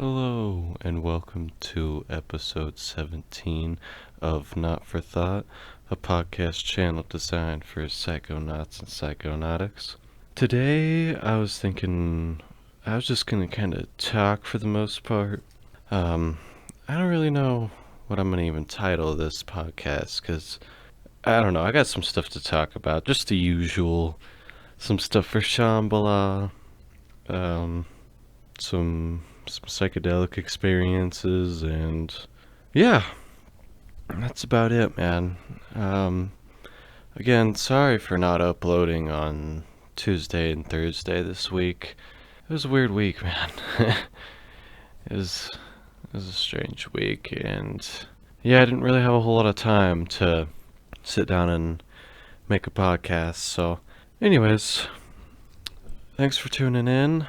Hello, and welcome to episode 17 of Naut For Thought, a podcast channel designed for psychonauts and psychonautics. Today, I was thinking I was just gonna kind of talk for the most part. I don't really know what I'm gonna even title this podcast, because I don't know, I got some stuff to talk about, just the usual. Some stuff for Shambhala, um, some psychedelic experiences, and yeah, that's about it, man. Um, Again, sorry for not uploading on Tuesday and Thursday this week. It was a weird week, man. It was a strange week, and yeah, I didn't really have a whole lot of time to sit down and make a podcast. So, anyways, thanks for tuning in.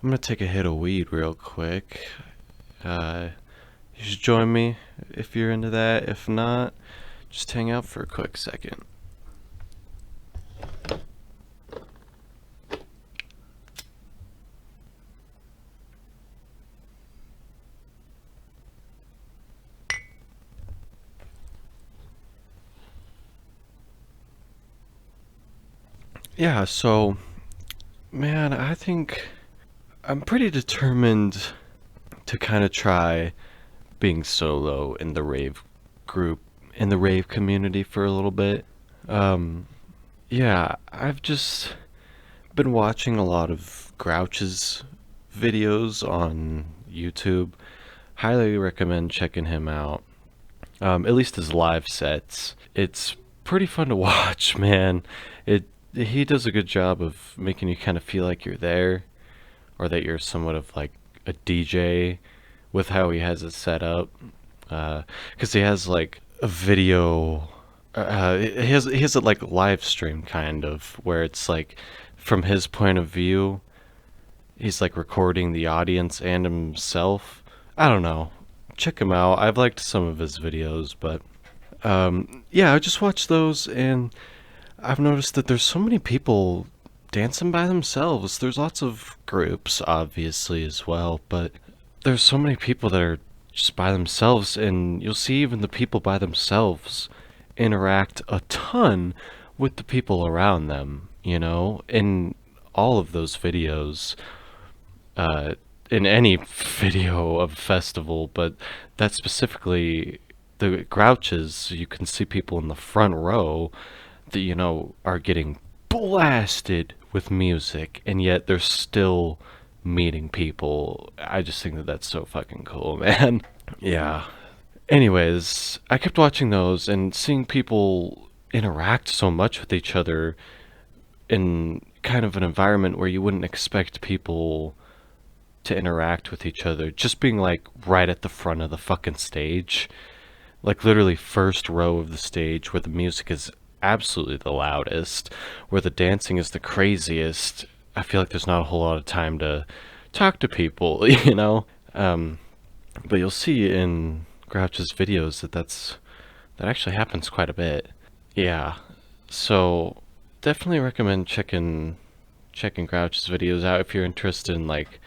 I'm gonna take a hit of weed real quick. You should join me if you're into that. If not, just hang out for a quick second. Yeah, so, man, I think I'm pretty determined to kind of try being solo in the rave group, in the rave community for a little bit. Um, yeah, I've just been watching a lot of Grouch's videos on YouTube. Highly recommend checking him out. At least his live sets. It's pretty fun to watch, man. It He does a good job of making you kind of feel like you're there, or that you're somewhat of like a DJ with how he has it set up. Because he has like a video. He has it like live stream kind of, where it's like from his point of view. He's like recording the audience and himself. I don't know. Check him out. I've liked some of his videos, but yeah, I just watched those, and I've noticed that there's so many people dancing by themselves. There's lots of groups, obviously, as well, but there's so many people that are just by themselves, and you'll see even the people by themselves interact a ton with the people around them, in all of those videos, uh, in any video of a festival, but that specifically, the Grouches, you can see people in the front row that, are getting blasted with music, and yet they're still meeting people. I just think that that's so fucking cool, man. Yeah. Anyways, I kept watching those and seeing people interact so much with each other in kind of an environment where you wouldn't expect people to interact with each other, just being like right at the front of the fucking stage, like literally first row of the stage, where the music is absolutely the loudest, where the dancing is the craziest. I feel like there's not a whole lot of time to talk to people, but you'll see in Grouch's videos that actually happens quite a bit. Yeah, so definitely recommend checking Grouch's videos out if you're interested in like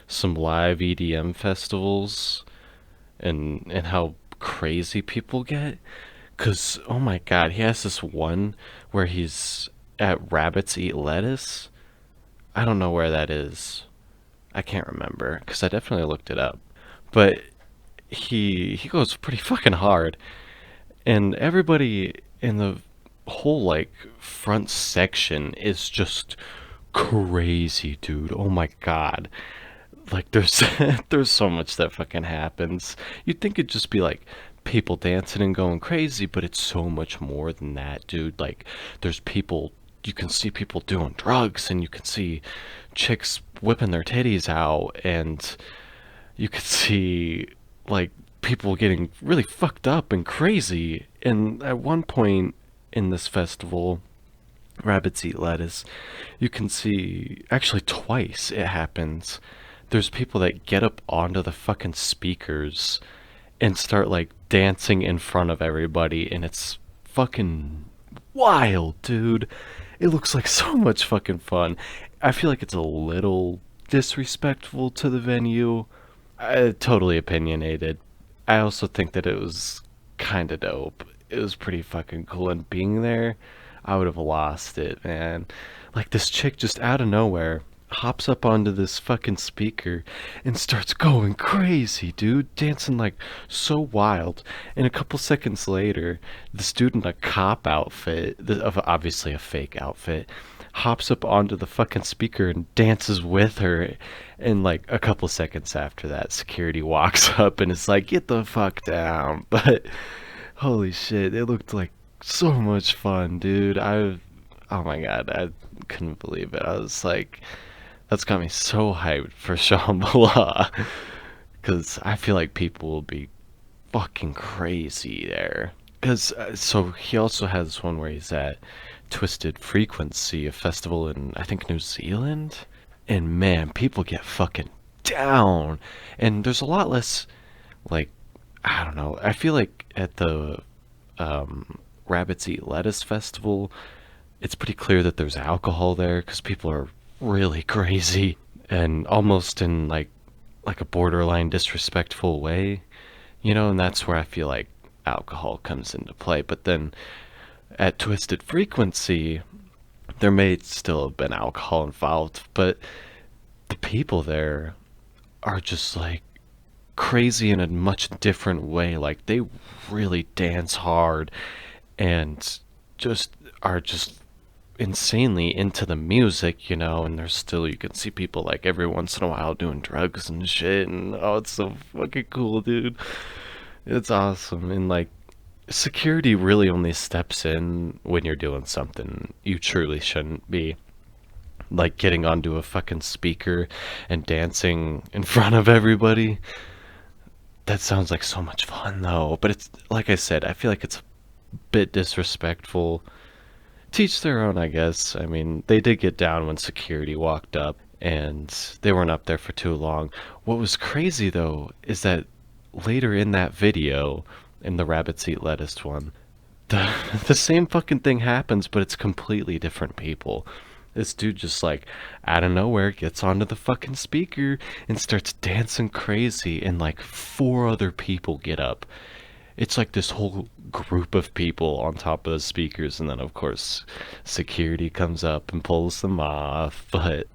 some live EDM festivals, and how crazy people get. Cause oh my god, he has this one where he's at Rabbits Eat Lettuce. I don't know where that is. I can't remember because I definitely looked it up. But he goes pretty fucking hard, and everybody in the whole like front section is just crazy, dude. Oh my god. Like there's there's so much that fucking happens. You'd think it'd just be like people dancing and going crazy, but it's so much more than that, dude. Like there's people, you can see people doing drugs, and you can see chicks whipping their titties out, and you can see like people getting really fucked up and crazy. And at one point in this festival, Rabbits Eat Lettuce, you can see, actually twice it happens, there's people that get up onto the fucking speakers and start like dancing in front of everybody, and it's fucking wild, dude. It looks like so much fucking fun. I feel like it's a little disrespectful to the venue, Totally opinionated. I also think that it was kind of dope. It was pretty fucking cool, and being there, I would have lost it, man. Like this chick just out of nowhere hops up onto this fucking speaker and starts going crazy, dude, dancing like so wild. And a couple seconds later, this dude in a cop outfit, of obviously a fake outfit, hops up onto the fucking speaker and dances with her. And like a couple seconds after that, security walks up and is like, "Get the fuck down." But holy shit, it looked like so much fun, dude. Oh my god, I couldn't believe it. I was like, that's got me so hyped for Shambhala. Because I feel like people will be fucking crazy there. Because, so he also has one where he's at Twisted Frequency, a festival in, I think, New Zealand. And man, people get fucking down. And there's a lot less, like, I don't know. I feel like at the Rabbits Eat Lettuce Festival, it's pretty clear that there's alcohol there because people are really crazy and almost in like a borderline disrespectful way, and that's where I feel like alcohol comes into play. But then at Twisted Frequency, there may still have been alcohol involved, but the people there are just like crazy in a much different way. Like they really dance hard and just are just insanely into the music, and there's still, you can see people like every once in a while doing drugs and shit, and oh, it's so fucking cool, dude. It's awesome. And like security really only steps in when you're doing something you truly shouldn't be, like getting onto a fucking speaker and dancing in front of everybody. That sounds like so much fun though, but it's like I said, I feel like it's a bit disrespectful. Teach their own, I guess. I mean, they did get down when security walked up, and they weren't up there for too long. What was crazy, though, is that later in that video, in the Rabbits Eat Lettuce one, the, the same fucking thing happens, but it's completely different people. This dude just, like, out of nowhere gets onto the fucking speaker and starts dancing crazy, and, like, 4 other people get up. It's like this whole group of people on top of the speakers, and then of course security comes up and pulls them off. But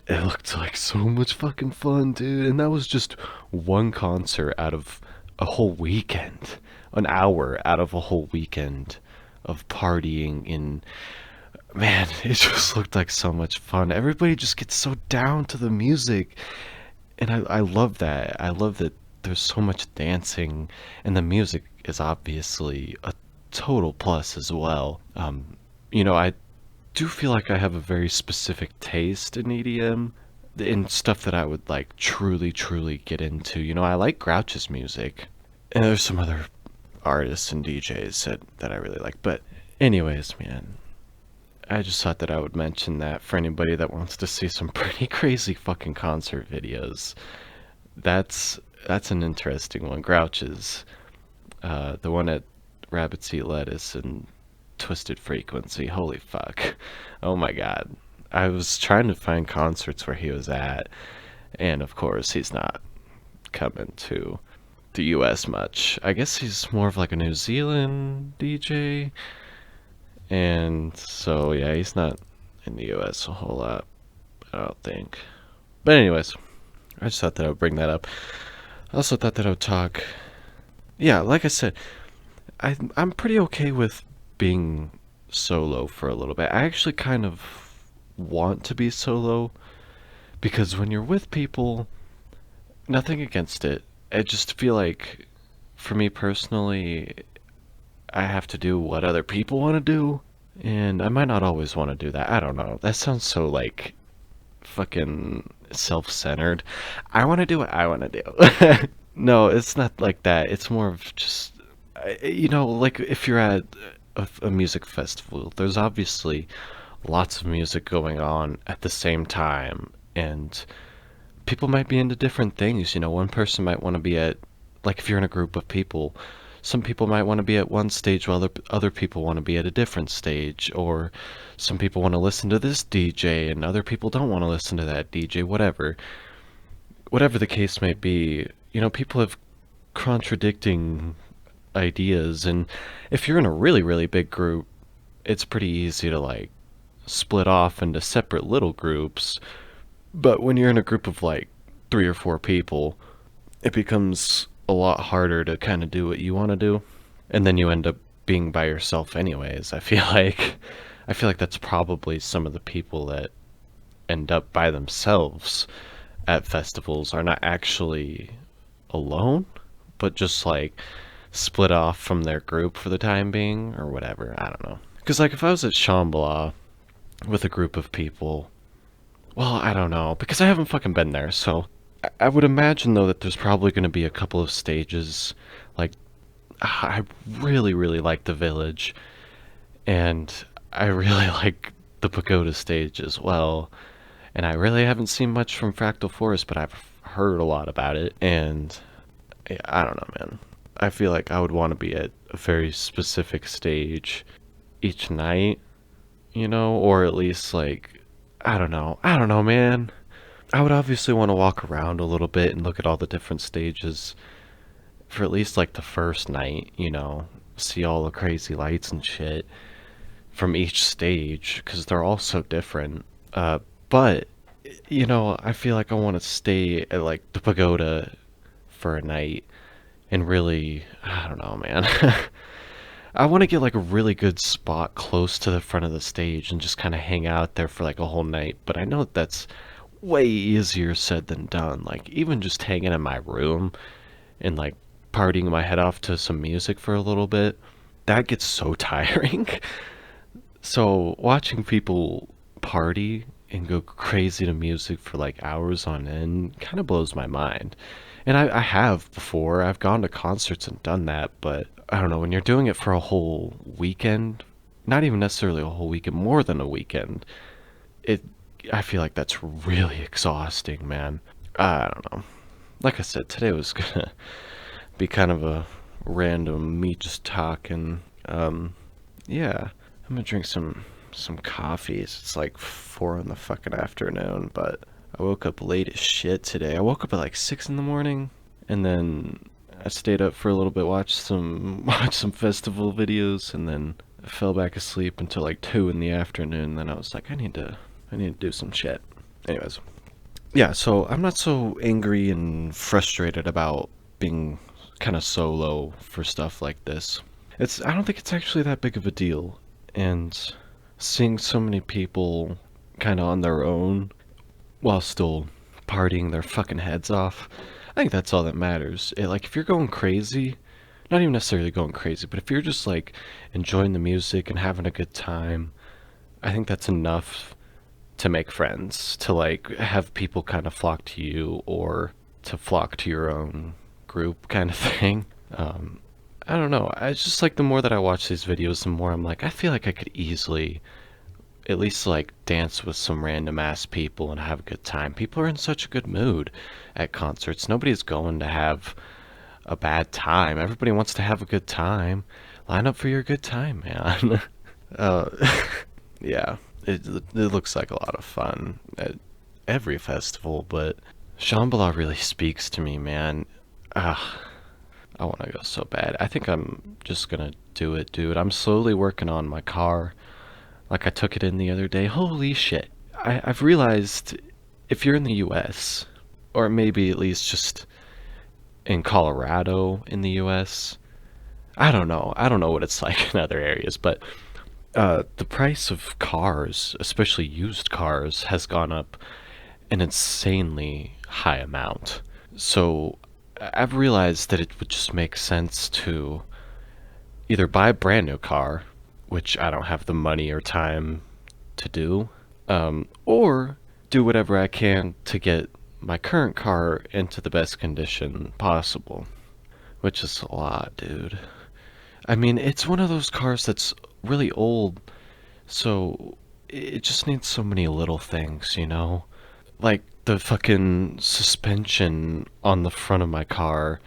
it looked like so much fucking fun, dude. And that was just one concert out of a whole weekend, an hour out of a whole weekend of partying. And man, it just looked like so much fun. Everybody just gets so down to the music, and I love that. I love that there's so much dancing, and the music is obviously a total plus as well. I do feel like I have a very specific taste in EDM, in stuff that I would like truly, truly get into. I like Grouch's music, and there's some other artists and DJs that I really like. But anyways, man, I just thought that I would mention that for anybody that wants to see some pretty crazy fucking concert videos. That's an interesting one. Grouch's, the one at Rabbits Eat Lettuce and Twisted Frequency. Holy fuck. Oh my god. I was trying to find concerts where he was at, and of course he's not coming to the US much. I guess he's more of like a New Zealand DJ, and so yeah, he's not in the US a whole lot, I don't think. But anyways, I just thought that I would bring that up. I also thought that I would talk. Yeah, like I said, I'm pretty okay with being solo for a little bit. I actually kind of want to be solo because when you're with people, nothing against it. I just feel like, for me personally, I have to do what other people want to do, and I might not always want to do that. I don't know. That sounds so like fucking self-centered. I want to do what I want to do. No, it's not like that. It's more of just, like if you're at a music festival, there's obviously lots of music going on at the same time, and people might be into different things. One person might want to be at, like if you're in a group of people, some people might want to be at one stage while other people want to be at a different stage, or some people want to listen to this DJ and other people don't want to listen to that DJ, whatever. whatever the case may be, people have contradicting ideas, and if you're in a really, really big group, it's pretty easy to like split off into separate little groups. But when you're in a group of like 3 or 4 people, it becomes a lot harder to kind of do what you want to do. And then you end up being by yourself anyways. I feel like that's probably some of the people that end up by themselves at festivals are not actually alone, but just like split off from their group for the time being or whatever. I don't know. Because like if I was at Shambhala with a group of people, well, I don't know, because I haven't fucking been there, so I would imagine though that there's probably going to be a couple of stages. Like, I really, really like the village, and I really like the pagoda stage as well. And I really haven't seen much from Fractal Forest, but I've heard a lot about it, and yeah, I don't know, man. I feel like I would want to be at a very specific stage each night, or at least like, I don't know, man. I would obviously want to walk around a little bit and look at all the different stages for at least like the first night, see all the crazy lights and shit from each stage because they're all so different. But I feel like I want to stay at like the pagoda for a night and really, I don't know, man. I want to get like a really good spot close to the front of the stage and just kind of hang out there for like a whole night. But I know that's way easier said than done. Like even just hanging in my room and like partying my head off to some music for a little bit, that gets so tiring. So watching people party and go crazy to music for like hours on end kind of blows my mind. And I have before. I've gone to concerts and done that, but I don't know, when you're doing it for a whole weekend, not even necessarily a whole weekend, more than a weekend, it I feel like that's really exhausting, man. I don't know. Like I said, today was gonna be kind of a random me just talking. Yeah, I'm gonna drink some coffees. It's like 4 in the fucking afternoon, but I woke up late as shit today. I woke up at like 6 in the morning, and then I stayed up for a little bit, watched some festival videos, and then I fell back asleep until like 2 in the afternoon. Then I was like, I need to do some shit. Anyways, yeah. So I'm not so angry and frustrated about being kind of solo for stuff like this. I don't think it's actually that big of a deal, and seeing so many people kind of on their own while still partying their fucking heads off, I think that's all that matters. Like if you're going crazy, not even necessarily going crazy, but if you're just like enjoying the music and having a good time, I think that's enough to make friends, to like have people kind of flock to you or to flock to your own group kind of thing. I don't know. I just like the more that I watch these videos, the more I'm like, I feel like I could easily at least like dance with some random ass people and have a good time. People are in such a good mood at concerts. Nobody's going to have a bad time. Everybody wants to have a good time. Line up for your good time, man. uh, yeah, it looks like a lot of fun at every festival, but Shambhala really speaks to me, man. I want to go so bad. I think I'm just gonna do it, dude. I'm slowly working on my car. Like I took it in the other day. Holy shit. I've realized if you're in the US, or maybe at least just in Colorado in the US, I don't know. I don't know what it's like in other areas, but the price of cars, especially used cars, has gone up an insanely high amount. So I've realized that it would just make sense to either buy a brand new car, which I don't have the money or time to do, or do whatever I can to get my current car into the best condition possible, which is a lot, dude. I mean, it's one of those cars that's really old, so it just needs so many little things, Like the fucking suspension on the front of my car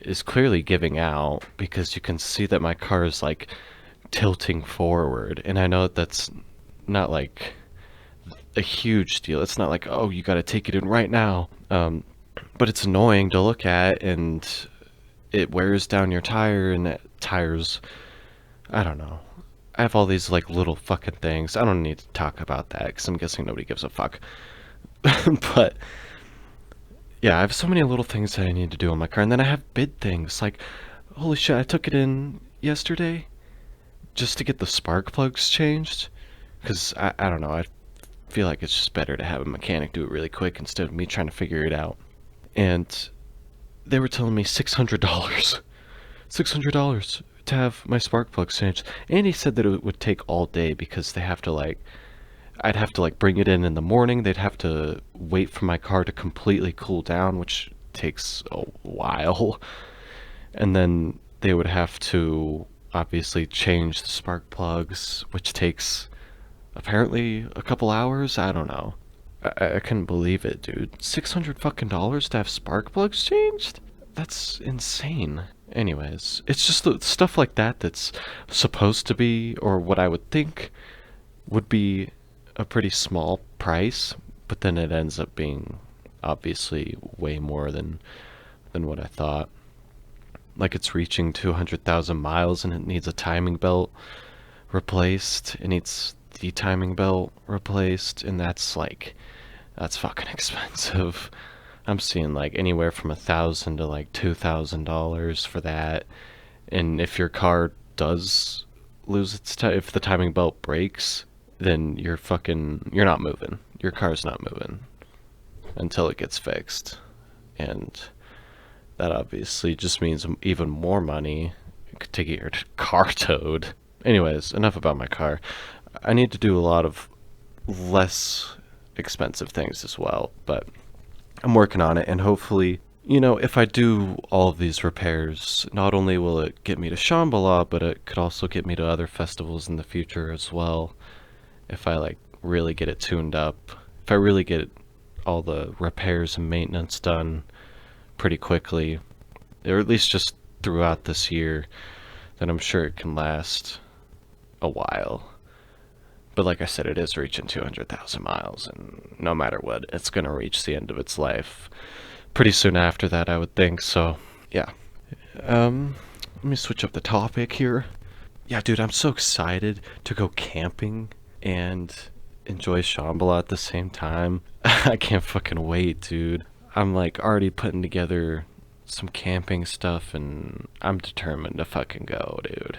is clearly giving out because you can see that my car is like tilting forward, and I know that that's not like a huge deal. It's not like, oh, you got to take it in right now. but it's annoying to look at, and it wears down your tire, and it tires, I don't know. I have all these like little fucking things. I don't need to talk about that because I'm guessing nobody gives a fuck. But yeah, I have so many little things that I need to do on my car, and then I have bid things. Like, holy shit, I took it in yesterday just to get the spark plugs changed. Because I don't know, I feel like it's just better to have a mechanic do it really quick instead of me trying to figure it out. And they were telling me $600. $600 to have my spark plugs changed. And he said that it would take all day because they have to like, I'd have to like bring it in the morning. They'd have to wait for my car to completely cool down, which takes a while. And then they would have to obviously change the spark plugs, which takes apparently a couple hours. I don't know. I couldn't believe it, dude. 600 fucking dollars to have spark plugs changed? That's insane. Anyways, it's just the stuff like that that's supposed to be, or what I would think would be a pretty small price, but then it ends up being obviously way more than what I thought. Like it's reaching 200,000 miles and it needs a timing belt replaced. It needs the timing belt replaced, and that's fucking expensive. I'm seeing like anywhere from $1,000 to like $2,000 for that. And if your car does lose if the timing belt breaks, then you're not moving. Your car's not moving until it gets fixed. And that obviously just means even more money to get your car towed. Anyways, enough about my car. I need to do a lot of less expensive things as well, but I'm working on it, and hopefully, if I do all of these repairs, not only will it get me to Shambhala, but it could also get me to other festivals in the future as well. If I like really get it tuned up, if I really get all the repairs and maintenance done pretty quickly, or at least just throughout this year, then I'm sure it can last a while. But like I said, it is reaching 200,000 miles, and no matter what, it's going to reach the end of its life pretty soon after that, I would think. So, yeah. Let me switch up the topic here. Yeah, dude, I'm so excited to go camping and enjoy Shambhala at the same time. I can't fucking wait, dude. I'm like already putting together some camping stuff, and I'm determined to fucking go, dude.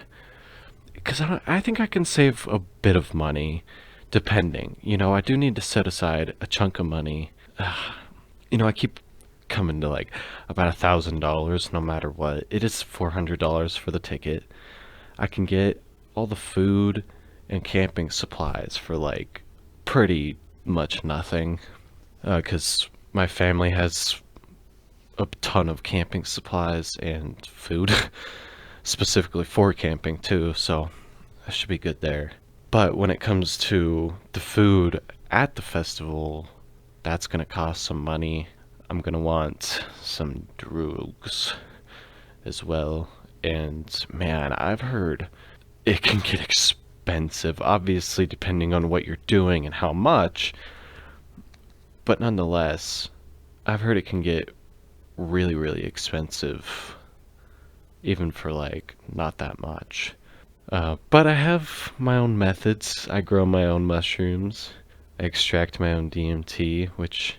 Because I think I can save a bit of money, depending. I do need to set aside a chunk of money. I keep coming to like about $1,000 no matter what. It is $400 for the ticket. I can get all the food and camping supplies for like pretty much nothing. Because my family has a ton of camping supplies and food. Specifically for camping too, so I should be good there. But when it comes to the food at the festival, that's gonna cost some money. I'm gonna want some drugs as well. And man, I've heard it can get expensive, obviously depending on what you're doing and how much. But nonetheless, I've heard it can get really, really expensive, even for like not that much. But I have my own methods. I grow my own mushrooms. I extract my own DMT, which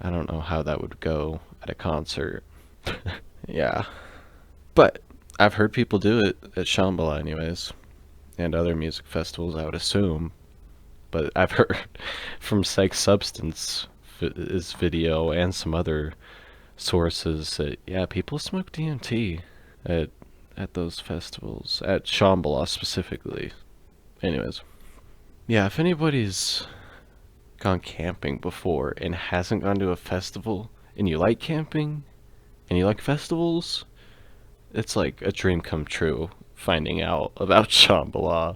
I don't know how that would go at a concert. Yeah. But I've heard people do it at Shambhala anyways, and other music festivals, I would assume. But I've heard from Psych Substance his video and some other sources that, yeah, people smoke DMT at those festivals, at Shambhala specifically. Anyways, yeah, if anybody's gone camping before and hasn't gone to a festival, and you like camping and you like festivals, it's like a dream come true finding out about Shambhala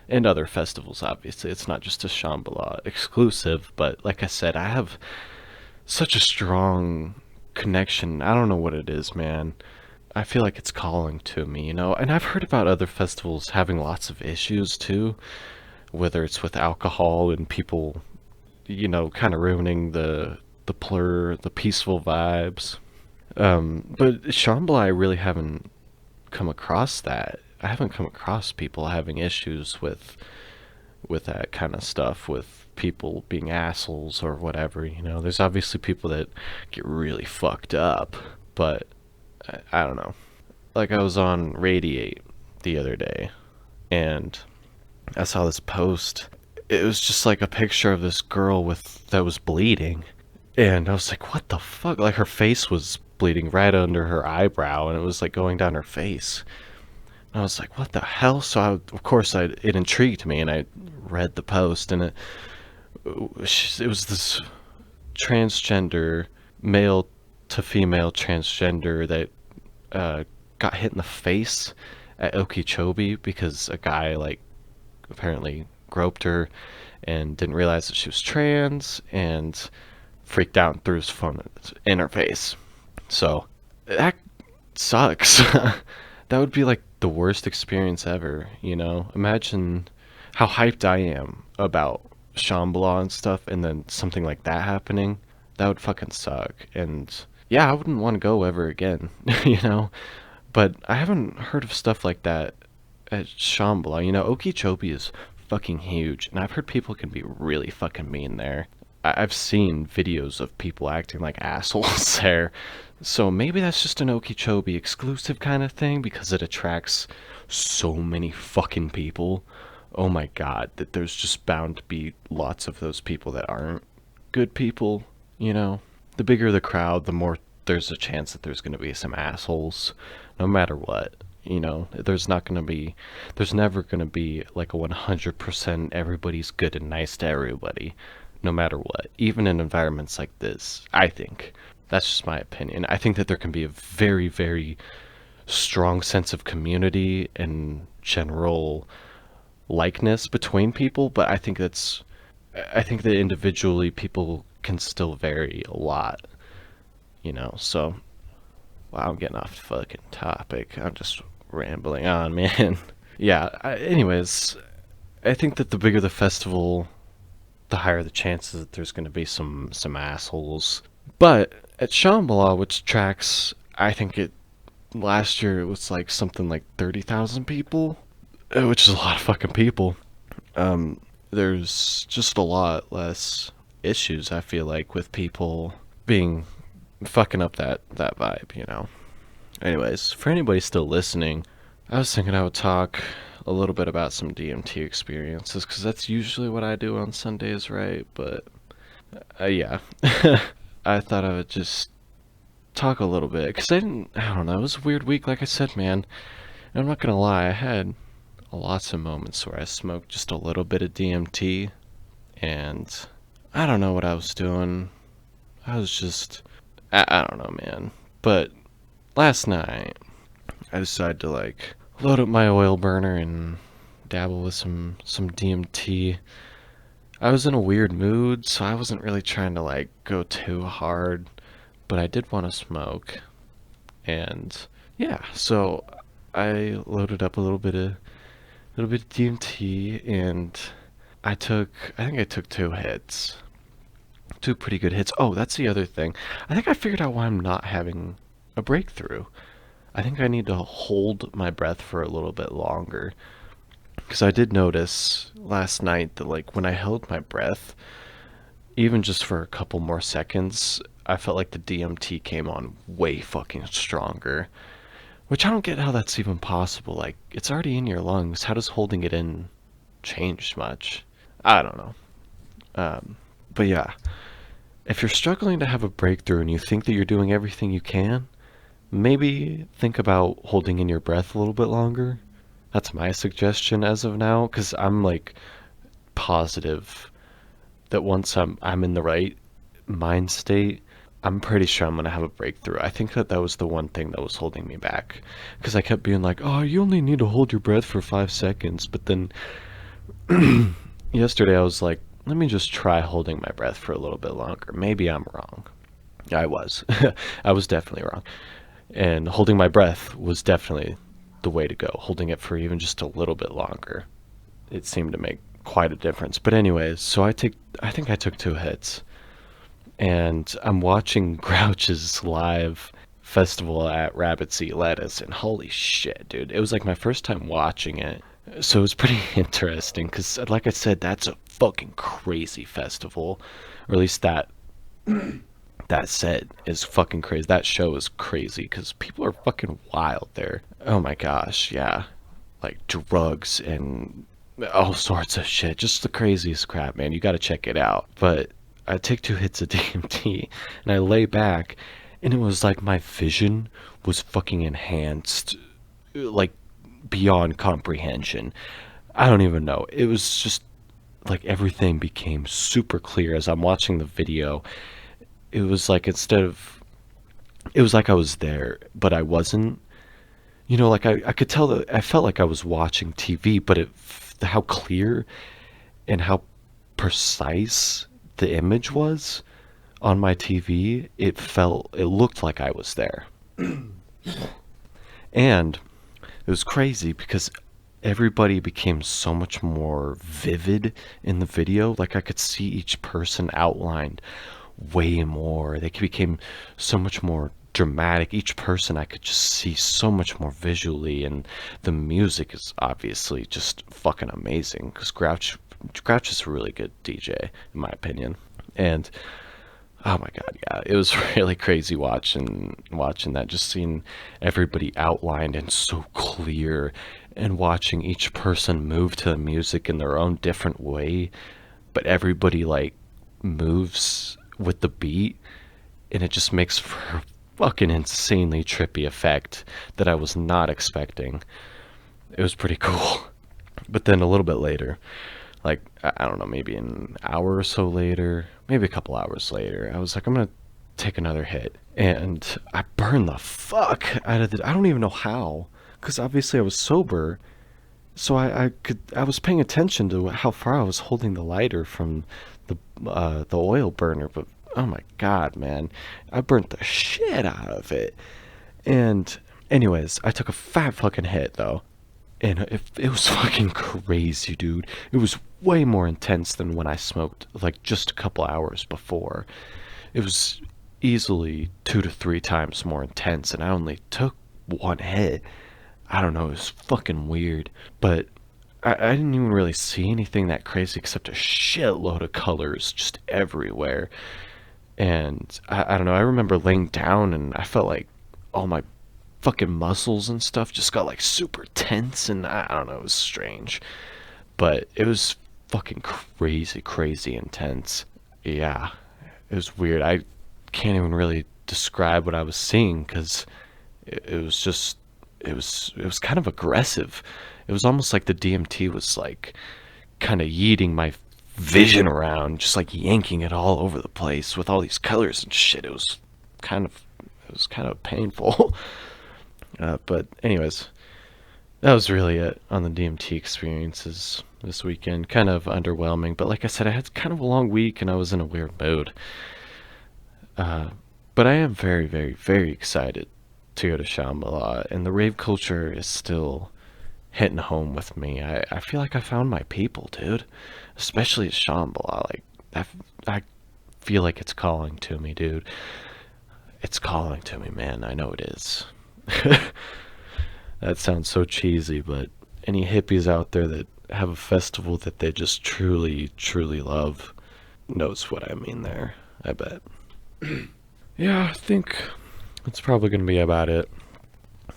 and other festivals. Obviously, it's not just a Shambhala exclusive, but like I said, I have such a strong connection. I don't know what it is, man. I feel like it's calling to me, and I've heard about other festivals having lots of issues too, whether it's with alcohol and people, kind of ruining the plur, the peaceful vibes. But Shambhala, I really haven't come across that. I haven't come across people having issues with that kind of stuff, with people being assholes or whatever. There's obviously people that get really fucked up, but I don't know. Like, I was on Radiate the other day, and I saw this post. It was just like a picture of this girl that was bleeding, and I was like, what the fuck? Like, her face was bleeding right under her eyebrow, and it was like going down her face. And I was like, what the hell? So of course it intrigued me, and I read the post, and it was this transgender, male to female transgender, that got hit in the face at Okeechobee because a guy, like, apparently groped her and didn't realize that she was trans, and freaked out and threw his phone in her face. So that sucks. That would be like the worst experience ever. Imagine how hyped I am about Shambhala and stuff, and then something like that happening. That would fucking suck. And yeah, I wouldn't want to go ever again. But I haven't heard of stuff like that at Shambhala. Okeechobee is fucking huge, and I've heard people can be really fucking mean there. I've seen videos of people acting like assholes there. So maybe that's just an Okeechobee exclusive kind of thing, because it attracts so many fucking people. Oh my god, that there's just bound to be lots of those people that aren't good people. The bigger the crowd, the more there's a chance that there's going to be some assholes, no matter what. There's never going to be like a 100% everybody's good and nice to everybody, no matter what, even in environments like this. I think that's just my opinion. I think that there can be a very, very strong sense of community and general likeness between people, but I think that individually people can still vary a lot. So, wow, I'm getting off the fucking topic. I'm just rambling on, man. Yeah, anyways, I think that the bigger the festival, the higher the chances that there's going to be some assholes. But at Shambhala, which tracks, I think last year it was like something like 30,000 people, which is a lot of fucking people. There's just a lot less issues, I feel like, with people fucking up that vibe. Anyways, for anybody still listening, I was thinking I would talk a little bit about some DMT experiences, because that's usually what I do on Sundays, right? But yeah, I thought I would just talk a little bit, because I don't know, it was a weird week, like I said, man. And I'm not gonna lie, I had lots of moments where I smoked just a little bit of DMT, and I don't know what I was doing. I was just, I don't know, man. But last night, I decided to, like, load up my oil burner and dabble with some DMT. I was in a weird mood, so I wasn't really trying to, like, go too hard, but I did want to smoke. And yeah, so I loaded up a little bit of DMT, and I think I took 2 hits. 2 pretty good hits. Oh, that's the other thing. I think I figured out why I'm not having a breakthrough. I think I need to hold my breath for a little bit longer. Because I did notice last night that, like, when I held my breath, even just for a couple more seconds, I felt like the DMT came on way fucking stronger. Which I don't get how that's even possible. Like, it's already in your lungs. How does holding it in change much? I don't know. But yeah, if you're struggling to have a breakthrough and you think that you're doing everything you can, maybe think about holding in your breath a little bit longer. That's my suggestion as of now, because I'm, like, positive that once I'm in the right mind state, I'm pretty sure I'm going to have a breakthrough. I think that was the one thing that was holding me back, because I kept being like, oh, you only need to hold your breath for 5 seconds. But then yesterday I was like, let me just try holding my breath for a little bit longer. Maybe I'm wrong. I was. I was definitely wrong. And holding my breath was definitely the way to go. Holding it for even just a little bit longer, it seemed to make quite a difference. But anyways, so I think I took 2 hits. and I'm watching Grouch's live festival at Rabbit's Eat Lettuce, and holy shit, dude, it was like my first time watching it. So it was pretty interesting because, like I said, that's a fucking crazy festival, or at least that set is fucking crazy. That show is crazy because people are fucking wild there. Oh my gosh, yeah, like drugs and all sorts of shit. Just the craziest crap, man. You got to check it out. But I take 2 hits of DMT and I lay back, and it was like my vision was fucking enhanced, like beyond comprehension. I don't even know. It was just like everything became super clear as I'm watching the video. It was like it was like I was there, but I wasn't. Like I could tell that I felt like I was watching TV, but how clear and how precise the image was on my TV, it looked like I was there. And it was crazy because everybody became so much more vivid in the video. Like I could see each person outlined way more. They became so much more dramatic. Each person I could just see so much more visually, and the music is obviously just fucking amazing because Grouch is a really good DJ in my opinion. And oh my god, yeah, it was really crazy watching that, just seeing everybody outlined and so clear, and watching each person move to the music in their own different way, but everybody like moves with the beat, and it just makes for a fucking insanely trippy effect that I was not expecting. It was pretty cool. But then a little bit later, like I don't know, maybe an hour or so later, maybe a couple hours later, I was like, I'm gonna take another hit, and I burned the fuck out of I don't even know how, because obviously I was sober, so I was paying attention to how far I was holding the lighter from the oil burner, but oh my god, man, I burnt the shit out of it. And anyways, I took a fat fucking hit though, and it was fucking crazy, dude. It was way more intense than when I smoked like just a couple hours before. It was easily 2 to 3 times more intense, and I only took one hit. I don't know, it was fucking weird. But I didn't even really see anything that crazy except a shitload of colors just everywhere. And I don't know, I remember laying down and I felt like all my fucking muscles and stuff just got like super tense, and I don't know, it was strange. But it was fucking crazy intense. Yeah, it was weird. I can't even really describe what I was seeing because it was just it was kind of aggressive. It was almost like the DMT was like kind of yeeting my vision around, just like yanking it all over the place with all these colors and shit. It was kind of painful. But anyways, that was really it on the DMT experiences this weekend. Kind of underwhelming, but like I said, I had kind of a long week and I was in a weird mood. But I am very, very, very excited to go to Shambhala, and the rave culture is still hitting home with me. I feel like I found my people, dude. Especially at Shambhala. Like, I feel like it's calling to me, dude. It's calling to me, man. I know it is. That sounds so cheesy, but any hippies out there that have a festival that they just truly, truly love knows what I mean there, I bet. Yeah, I think that's probably going to be about it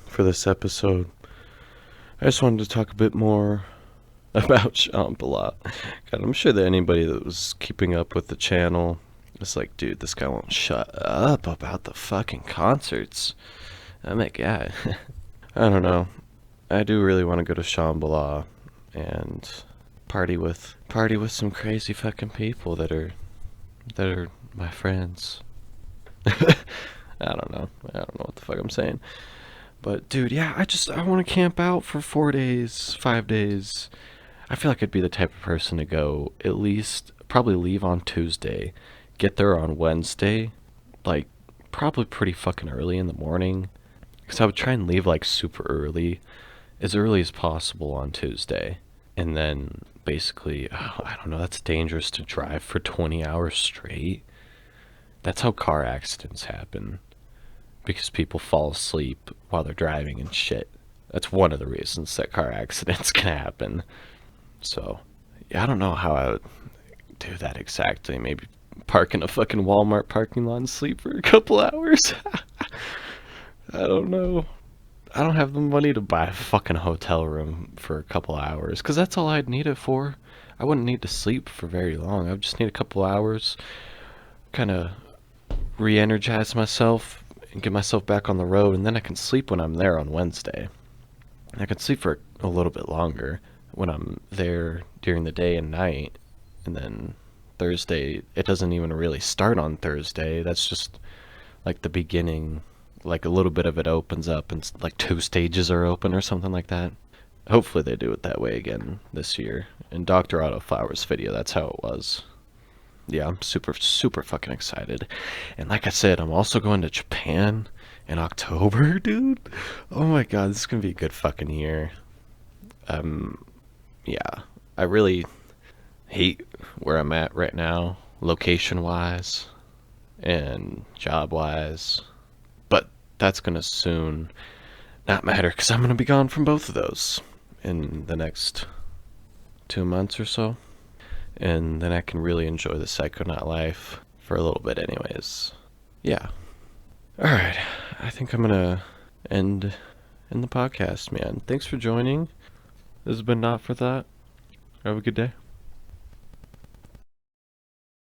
for this episode. I just wanted to talk a bit more about Shambhala. God, I'm sure that anybody that was keeping up with the channel is like, dude, this guy won't shut up about the fucking concerts. I'm like, yeah. I don't know. I do really want to go to Shambhala and party with some crazy fucking people that are my friends. I don't know what the fuck I'm saying. But dude, yeah, I want to camp out for 4 days, 5 days. I feel like I'd be the type of person to go at least probably leave on Tuesday, get there on Wednesday, like probably pretty fucking early in the morning. Because I would try and leave like super early as possible on Tuesday. And then basically, I don't know, that's dangerous to drive for 20 hours straight. That's how car accidents happen. Because people fall asleep while they're driving and shit. That's one of the reasons that car accidents can happen. So, yeah, I don't know how I would do that exactly. Maybe park in a fucking Walmart parking lot and sleep for a couple hours? I don't know. I don't have the money to buy a fucking hotel room for a couple hours, because that's all I'd need it for. I wouldn't need to sleep for very long. I would just need a couple hours, kind of re-energize myself and get myself back on the road, and then I can sleep when I'm there on Wednesday. I can sleep for a little bit longer when I'm there during the day and night, and then Thursday, it doesn't even really start on Thursday. That's just like the beginning, like a little bit of it opens up and like 2 stages are open or something like that. Hopefully they do it that way again this year. In Dr. Otto Flower's video, that's how it was. Yeah, I'm super, super fucking excited. And like I said, I'm also going to Japan in October, dude. Oh my god, this is gonna be a good fucking year. Yeah, I really hate where I'm at right now, location wise and job wise. But that's gonna soon not matter because I'm gonna be gone from both of those in the next 2 months or so. And then I can really enjoy the psychonaut life for a little bit, anyways. Yeah. Alright, I think I'm gonna end in the podcast, man. Thanks for joining. This has been Naut For Thought. Have a good day.